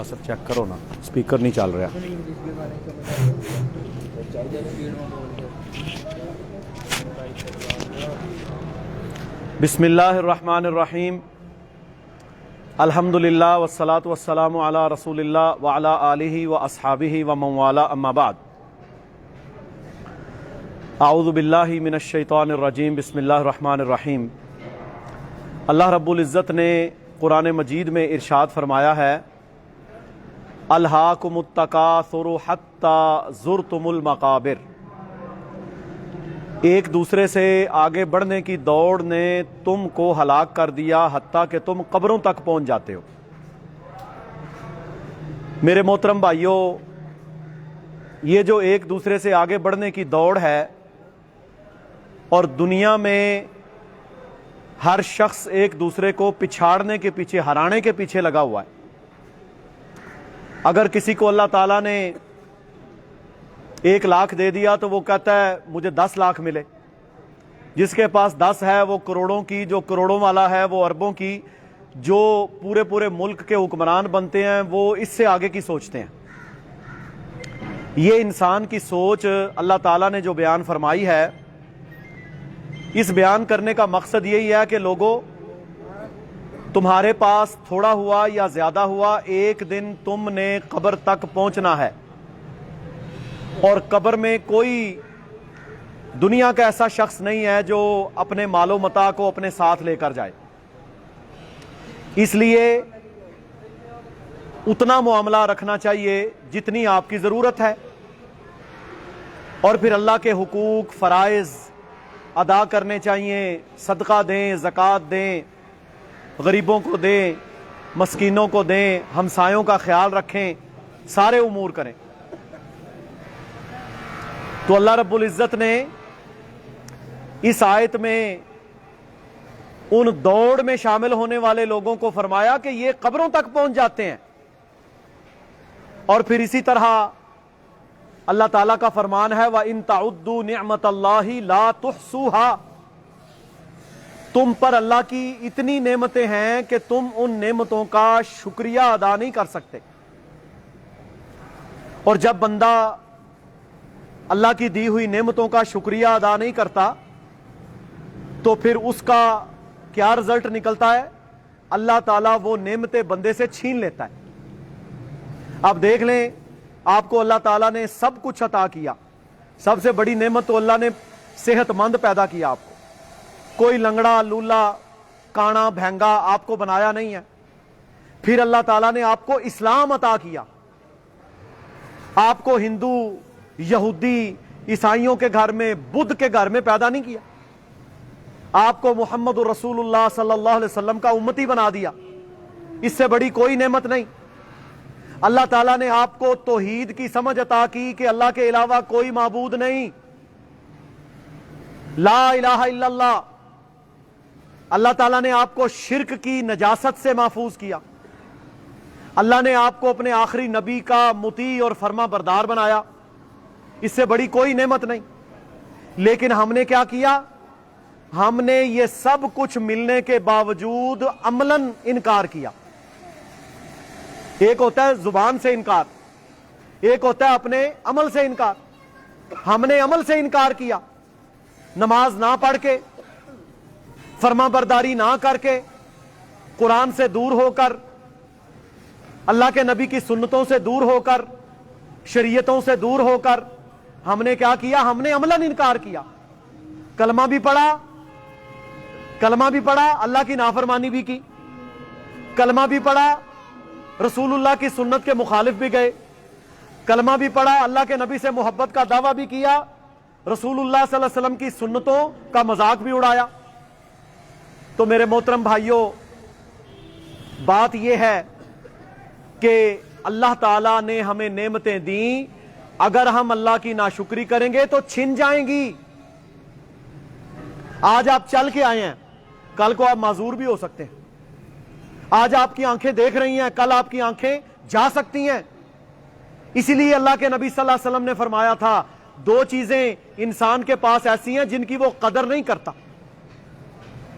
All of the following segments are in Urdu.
سر چیک کرو نا، سپیکر نہیں چل رہا۔ بسم اللہ الرحمن الرحیم، الحمدللہ والصلاة والسلام علی رسول اللہ وعلی آلہ واصحابہ ومن والاه، اما بعد۔ اعوذ باللہ من الشیطان الرجیم، بسم اللہ الرحمن الرحیم۔ اللہ رب العزت نے قرآن مجید میں ارشاد فرمایا ہے، الہاکم التکاثر حتی زرتم المقابر۔ ایک دوسرے سے آگے بڑھنے کی دوڑ نے تم کو ہلاک کر دیا حتیٰ کہ تم قبروں تک پہنچ جاتے ہو۔ میرے محترم بھائیوں، یہ جو ایک دوسرے سے آگے بڑھنے کی دوڑ ہے اور دنیا میں ہر شخص ایک دوسرے کو پچھاڑنے کے پیچھے، ہرانے کے پیچھے لگا ہوا ہے۔ اگر کسی کو اللہ تعالیٰ نے 1 لاکھ دے دیا تو وہ کہتا ہے مجھے 10 لاکھ ملے۔ جس کے پاس 10 ہے وہ کروڑوں کی، جو کروڑوں والا ہے وہ اربوں کی، جو پورے ملک کے حکمران بنتے ہیں وہ اس سے آگے کی سوچتے ہیں۔ یہ انسان کی سوچ اللہ تعالیٰ نے جو بیان فرمائی ہے، اس بیان کرنے کا مقصد یہی ہے کہ لوگوں، تمہارے پاس تھوڑا ہوا یا زیادہ ہوا، ایک دن تم نے قبر تک پہنچنا ہے، اور قبر میں کوئی دنیا کا ایسا شخص نہیں ہے جو اپنے مال و متاع کو اپنے ساتھ لے کر جائے۔ اس لیے اتنا معاملہ رکھنا چاہیے جتنی آپ کی ضرورت ہے، اور پھر اللہ کے حقوق، فرائض ادا کرنے چاہیے۔ صدقہ دیں، زکوٰۃ دیں، غریبوں کو دیں، مسکینوں کو دیں، ہمسایوں کا خیال رکھیں، سارے امور کریں۔ تو اللہ رب العزت نے اس آیت میں ان دوڑ میں شامل ہونے والے لوگوں کو فرمایا کہ یہ قبروں تک پہنچ جاتے ہیں، اور پھر اسی طرح اللہ تعالیٰ کا فرمان ہے وَإِن تَعُدُّوا نِعْمَةَ اللَّهِ لَا تُحْصُوهَا۔ تم پر اللہ کی اتنی نعمتیں ہیں کہ تم ان نعمتوں کا شکریہ ادا نہیں کر سکتے۔ اور جب بندہ اللہ کی دی ہوئی نعمتوں کا شکریہ ادا نہیں کرتا تو پھر اس کا کیا رزلٹ نکلتا ہے؟ اللہ تعالیٰ وہ نعمتیں بندے سے چھین لیتا ہے۔ اب دیکھ لیں، آپ کو اللہ تعالیٰ نے سب کچھ عطا کیا، سب سے بڑی نعمت تو اللہ نے صحت مند پیدا کیا آپ کو۔ کوئی لنگڑا، لولا، کانا، بھینگا آپ کو بنایا نہیں ہے۔ پھر اللہ تعالیٰ نے آپ کو اسلام عطا کیا، آپ کو ہندو، یہودی، عیسائیوں کے گھر میں، بدھ کے گھر میں پیدا نہیں کیا، آپ کو محمد رسول اللہ صلی اللہ علیہ وسلم کا امتی بنا دیا۔ اس سے بڑی کوئی نعمت نہیں۔ اللہ تعالیٰ نے آپ کو توحید کی سمجھ عطا کی کہ اللہ کے علاوہ کوئی معبود نہیں، لا الہ الا اللہ۔ اللہ تعالیٰ نے آپ کو شرک کی نجاست سے محفوظ کیا۔ اللہ نے آپ کو اپنے آخری نبی کا مطیع اور فرما بردار بنایا۔ اس سے بڑی کوئی نعمت نہیں۔ لیکن ہم نے کیا کیا؟ ہم نے یہ سب کچھ ملنے کے باوجود عملاً انکار کیا۔ ایک ہوتا ہے زبان سے انکار، ایک ہوتا ہے اپنے عمل سے انکار۔ ہم نے عمل سے انکار کیا، نماز نہ پڑھ کے، فرما برداری نہ کر کے، قرآن سے دور ہو کر، اللہ کے نبی کی سنتوں سے دور ہو کر، شریعتوں سے دور ہو کر، ہم نے کیا کیا؟ ہم نے عملاً انکار کیا۔ کلمہ بھی پڑھا، اللہ کی نافرمانی بھی کی، کلمہ بھی پڑھا، رسول اللہ کی سنت کے مخالف بھی گئے، کلمہ بھی پڑھا، اللہ کے نبی سے محبت کا دعویٰ بھی کیا، رسول اللہ صلی اللہ علیہ وسلم کی سنتوں کا مذاق بھی اڑایا۔ تو میرے محترم بھائیوں، بات یہ ہے کہ اللہ تعالیٰ نے ہمیں نعمتیں دیں، اگر ہم اللہ کی ناشکری کریں گے تو چھن جائیں گی۔ آج آپ چل کے آئے ہیں، کل کو آپ معذور بھی ہو سکتے ہیں۔ آج آپ کی آنکھیں دیکھ رہی ہیں، کل آپ کی آنکھیں جا سکتی ہیں۔ اسی لیے اللہ کے نبی صلی اللہ علیہ وسلم نے فرمایا تھا، 2 چیزیں انسان کے پاس ایسی ہیں جن کی وہ قدر نہیں کرتا۔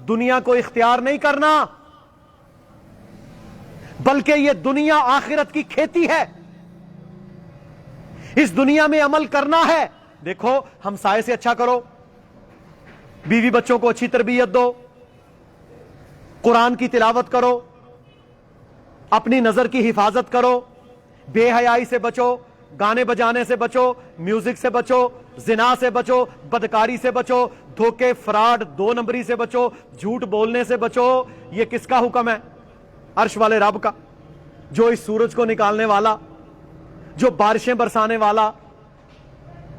دنیا کو اختیار نہیں کرنا، بلکہ یہ دنیا آخرت کی کھیتی ہے، اس دنیا میں عمل کرنا ہے۔ دیکھو ہمسائے سے اچھا کرو، بیوی بچوں کو اچھی تربیت دو، قرآن کی تلاوت کرو، اپنی نظر کی حفاظت کرو، بے حیائی سے بچو، گانے بجانے سے بچو، میوزک سے بچو، زنا سے بچو، بدکاری سے بچو، دھوکے فراڈ دو نمبری سے بچو، جھوٹ بولنے سے بچو۔ یہ کس کا حکم ہے؟ عرش والے رب کا، جو اس سورج کو نکالنے والا، جو بارشیں برسانے والا،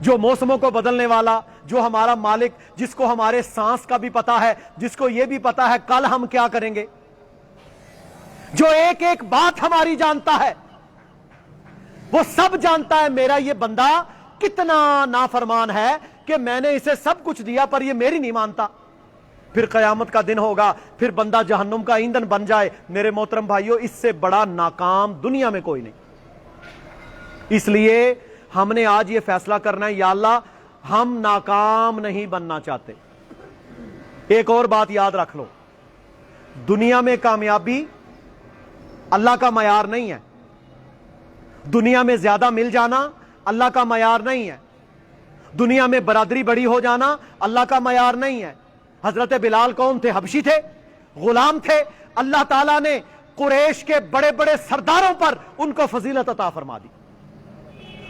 جو موسموں کو بدلنے والا، جو ہمارا مالک، جس کو ہمارے سانس کا بھی پتا ہے، جس کو یہ بھی پتا ہے کل ہم کیا کریں گے، جو ایک ایک بات ہماری جانتا ہے، وہ سب جانتا ہے میرا یہ بندہ کتنا نافرمان ہے کہ میں نے اسے سب کچھ دیا پر یہ میری نہیں مانتا۔ پھر قیامت کا دن ہوگا، پھر بندہ جہنم کا ایندھن بن جائے۔ میرے محترم بھائیوں، اس سے بڑا ناکام دنیا میں کوئی نہیں۔ اس لیے ہم نے آج یہ فیصلہ کرنا ہے، یا اللہ ہم ناکام نہیں بننا چاہتے۔ ایک اور بات یاد رکھ لو، دنیا میں کامیابی اللہ کا معیار نہیں ہے، دنیا میں زیادہ مل جانا اللہ کا معیار نہیں ہے، دنیا میں برادری بڑی ہو جانا اللہ کا معیار نہیں ہے۔ حضرت بلال کون تھے؟ حبشی تھے، غلام تھے۔ اللہ تعالیٰ نے قریش کے بڑے بڑے سرداروں پر ان کو فضیلت عطا فرما دی،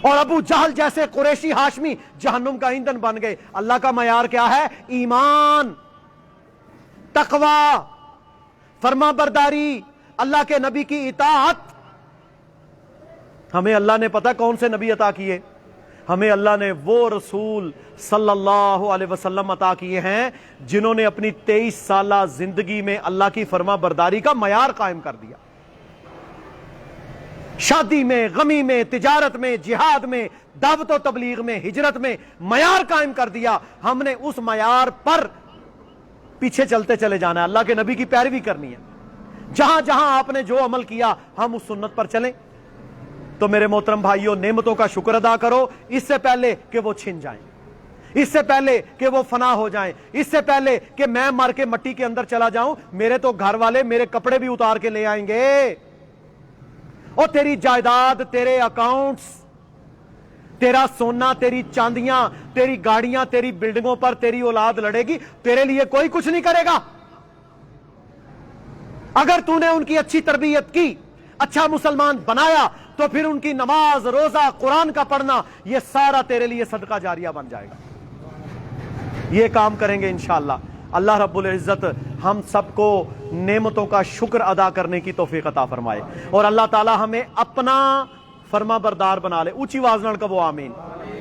اور ابو جہل جیسے قریشی ہاشمی جہنم کا ایندھن بن گئے۔ اللہ کا معیار کیا ہے؟ ایمان، تقوی، فرما برداری، اللہ کے نبی کی اطاعت۔ ہمیں اللہ نے پتہ کون سے نبی عطا کیے؟ ہمیں اللہ نے وہ رسول صلی اللہ علیہ وسلم عطا کیے ہیں جنہوں نے اپنی 23 سالہ زندگی میں اللہ کی فرما برداری کا معیار قائم کر دیا۔ شادی میں، غمی میں، تجارت میں، جہاد میں، دعوت و تبلیغ میں، ہجرت میں معیار قائم کر دیا۔ ہم نے اس معیار پر پیچھے چلتے چلے جانا ہے، اللہ کے نبی کی پیروی کرنی ہے۔ جہاں جہاں آپ نے جو عمل کیا ہم اس سنت پر چلیں۔ تو میرے محترم بھائیوں، نعمتوں کا شکر ادا کرو اس سے پہلے کہ وہ چھن جائیں، اس سے پہلے کہ وہ فنا ہو جائیں، اس سے پہلے کہ میں مر کے مٹی کے اندر چلا جاؤں۔ میرے تو گھر والے میرے کپڑے بھی اتار کے لے آئیں گے، اور تیری جائیداد، تیرے اکاؤنٹس، تیرا سونا، تیری چاندیاں، تیری گاڑیاں، تیری بلڈنگوں پر تیری اولاد لڑے گی، تیرے لیے کوئی کچھ نہیں کرے گا۔ اگر تو نے ان کی اچھی تربیت کی، اچھا مسلمان بنایا، تو پھر ان کی نماز، روزہ، قرآن کا پڑھنا، یہ سارا تیرے لیے صدقہ جاریہ بن جائے گا۔ یہ کام کریں گے انشاءاللہ۔ اللہ رب العزت ہم سب کو نعمتوں کا شکر ادا کرنے کی توفیق عطا فرمائے، اور اللہ تعالی ہمیں اپنا فرما بردار بنا لے۔ اونچی آواز نال کہو آمین۔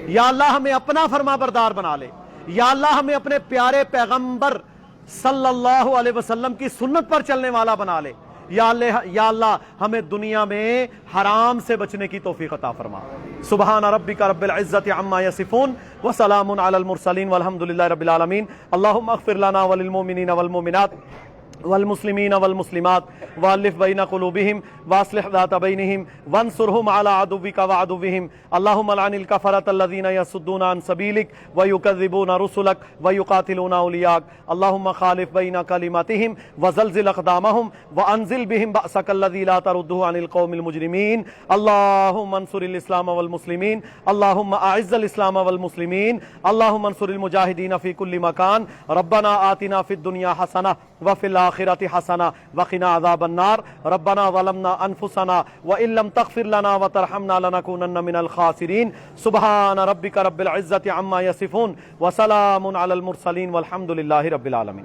یا اللہ ہمیں اپنا فرما بردار بنا لے، یا اللہ ہمیں اپنے پیارے پیغمبر صلی اللہ علیہ وسلم کی سنت پر چلنے والا بنا لے۔ یا اللہ ہمیں دنیا میں حرام سے بچنے کی توفیق عطا فرما۔ سبحان ربک رب العزت عما یصفون وسلام علی المرسلین والحمد للہ رب العالمین۔ اللہم اغفر لنا وللمؤمنین والمؤمنات والمسلمین والمسلمات والف بین قلوبہم واصلح ذات بینہم وانصرہم علی عدوک وعدوہم۔ اللہم لعن الکفرۃ الذین یصدون عن سبیلک ویکذبون رسلک ویقاتلون اولیاءک۔ اللہم خالف بین کلماتہم وزلزل اقدامہم وانزل بہم بأسک الذی لا تردہ عن القوم المجرمین۔ اللہم انصر الاسلام والمسلمین، اللہم اعز الاسلام والمسلمین، اللہم انصر المجاہدین فی کل مکان۔ ربنا آتنا فی الدنیا حسنہ وفی الآخرۃ حسنہ وقنا عذاب النار۔ ربنا ظلمنا انفسنا وان لم تغفر لنا وترحمنا لنکونن من الخاسرین۔ سبحان ربک رب العزت عما یصفون وسلام علی المرسلین والحمد للہ رب العالمین۔